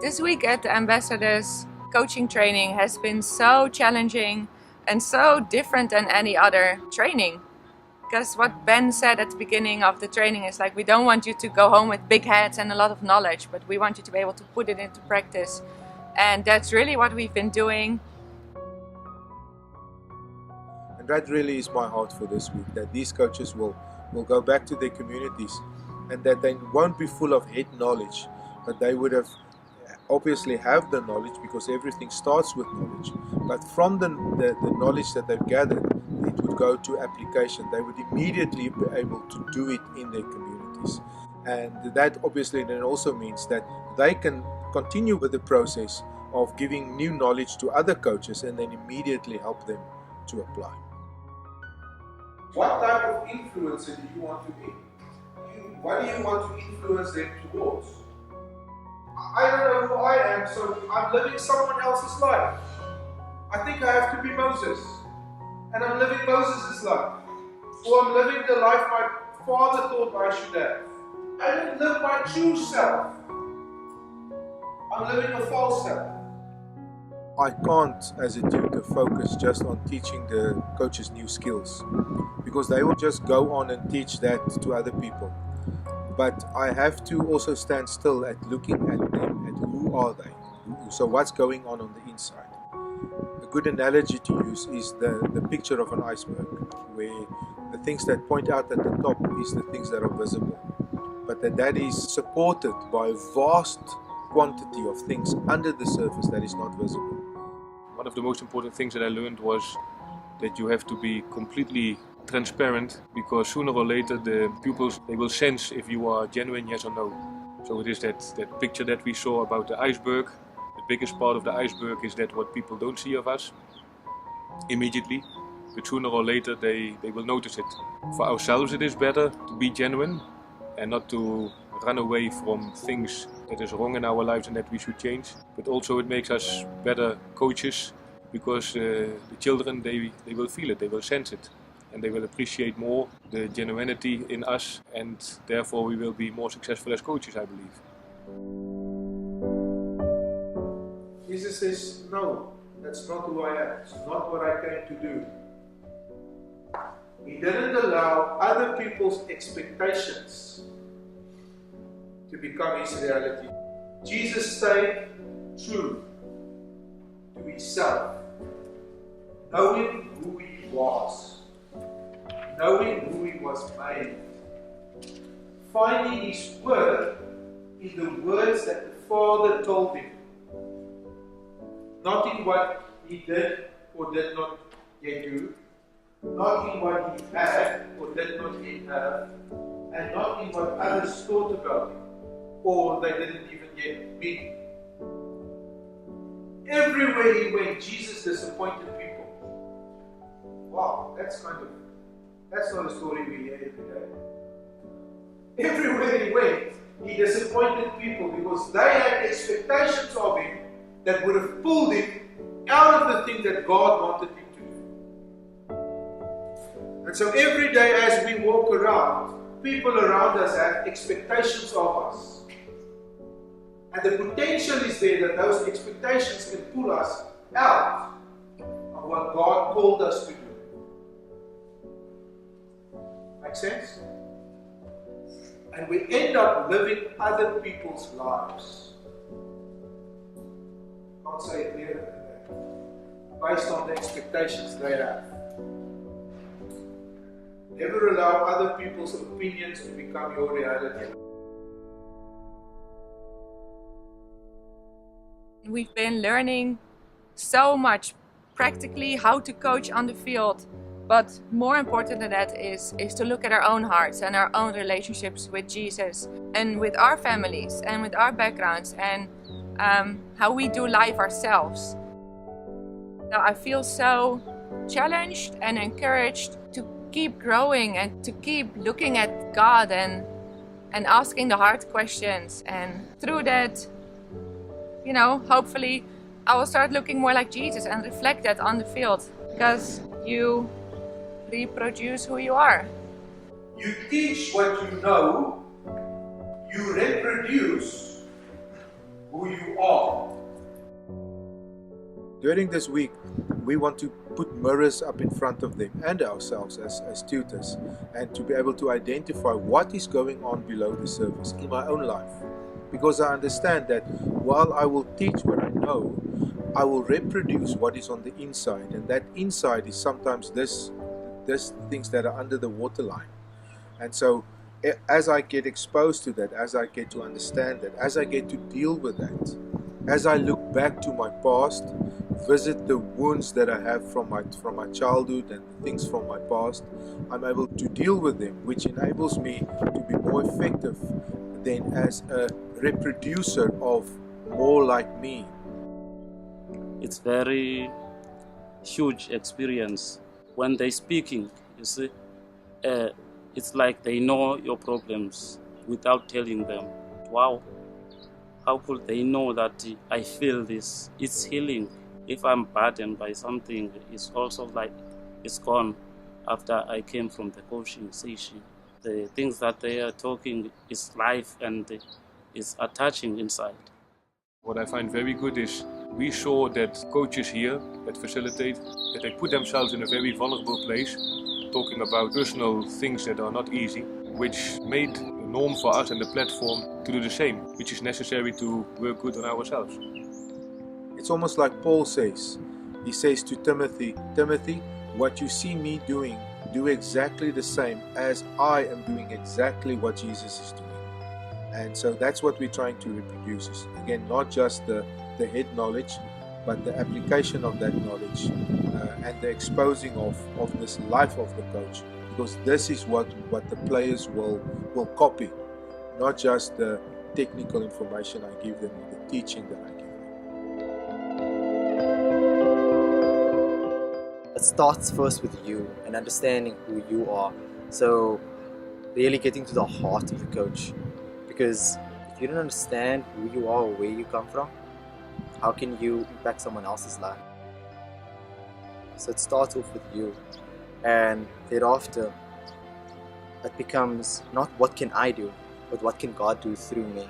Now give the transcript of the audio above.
This week at the Ambassadors coaching training has been so challenging and so different than any other training. Because what Ben said at the beginning of the training is like, we don't want you to go home with big heads and a lot of knowledge, but we want you to be able to put it into practice. And that's really what we've been doing. And that really is my heart for this week, that these coaches will go back to their communities and that they won't be full of head knowledge, but they would have obviously have the knowledge, because everything starts with knowledge. But from the knowledge that they've gathered, it would go to application. They would immediately be able to do it in their communities. And that obviously then also means that they can continue with the process of giving new knowledge to other coaches and then immediately help them to apply. What type of influencer do you want to be? What do you want to influence them towards? I don't know who I am, so I'm living someone else's life. I think I have to be Moses, and I'm living Moses' life. Or I'm living the life my father thought I should have. I don't live my true self. I'm living a false self. I can't, as a tutor, focus just on teaching the coaches new skills, because they will just go on and teach that to other people. But I have to also stand still at looking at them, at who are they, so what's going on the inside. A good analogy to use is the picture of an iceberg, where the things that point out at the top is the things that are visible, but that is supported by a vast quantity of things under the surface that is not visible. One of the most important things that I learned was that you have to be completely transparent, because sooner or later the pupils, they will sense if you are genuine, yes or no. So it is that picture that we saw about the iceberg. The biggest part of the iceberg is that what people don't see of us immediately, but sooner or later they will notice it. For ourselves it is better to be genuine and not to run away from things that is wrong in our lives and that we should change. But also it makes us better coaches, because the children, they will feel it, they will sense it, and they will appreciate more the genuinity in us, and therefore we will be more successful as coaches, I believe. Jesus says, no, that's not who I am. It's not what I came to do. He didn't allow other people's expectations to become his reality. Jesus stayed true to himself, knowing who he was, knowing who he was made, finding his worth in the words that the Father told him, not in what he did or did not yet do, not in what he had or did not yet have, and not in what others thought about him or they didn't even yet meet him. Everywhere he went, Jesus disappointed people. Wow, that's not a story we hear every day. Everywhere he went, he disappointed people because they had expectations of him that would have pulled him out of the thing that God wanted him to do. And so every day as we walk around, people around us have expectations of us. And the potential is there that those expectations can pull us out of what God called us to do. Make sense? And we end up living other people's lives. Can't say it clearer than that. Based on the expectations they have. Never allow other people's opinions to become your reality. We've been learning so much practically how to coach on the field, but more important than that is to look at our own hearts and our own relationships with Jesus and with our families and with our backgrounds and how we do life ourselves. So I feel so challenged and encouraged to keep growing and to keep looking at God and asking the hard questions, and through that, hopefully I will start looking more like Jesus and reflect that on the field, because you reproduce who you are. You teach what you know, you reproduce who you are. During this week, we want to put mirrors up in front of them and ourselves as tutors, and to be able to identify what is going on below the surface in my own life. Because I understand that while I will teach what I know, I will reproduce what is on the inside, and that inside is sometimes this things that are under the waterline. And so as I get exposed to that, as I get to understand that, as I get to deal with that, as I look back to my past, visit the wounds that I have from my childhood and the things from my past, I'm able to deal with them, which enables me to be more effective than as a reproducer of more like me. It's very huge experience. When they're speaking, you see, it's like they know your problems without telling them. Wow, how could they know that I feel this? It's healing. If I'm burdened by something, it's also like it's gone after I came from the coaching session. The things that they are talking is life and is attaching inside. What I find very good is we saw that coaches here that facilitate, that they put themselves in a very vulnerable place, talking about personal things that are not easy, which made the norm for us and the platform to do the same, which is necessary to work good on ourselves. It's almost like Paul says. He says to Timothy, Timothy, what you see me doing, do exactly the same as I am doing exactly what Jesus is doing. And so that's what we're trying to reproduce is, again, not just the head knowledge, but the application of that knowledge and the exposing of this life of the coach, because this is what the players will copy, not just the technical information I give them or the teaching that I give them. It starts first with you and understanding who you are. So really getting to the heart of the coach. Because if you don't understand who you are or where you come from, how can you impact someone else's life? So it starts off with you, and thereafter it becomes not what can I do, but what can God do through me.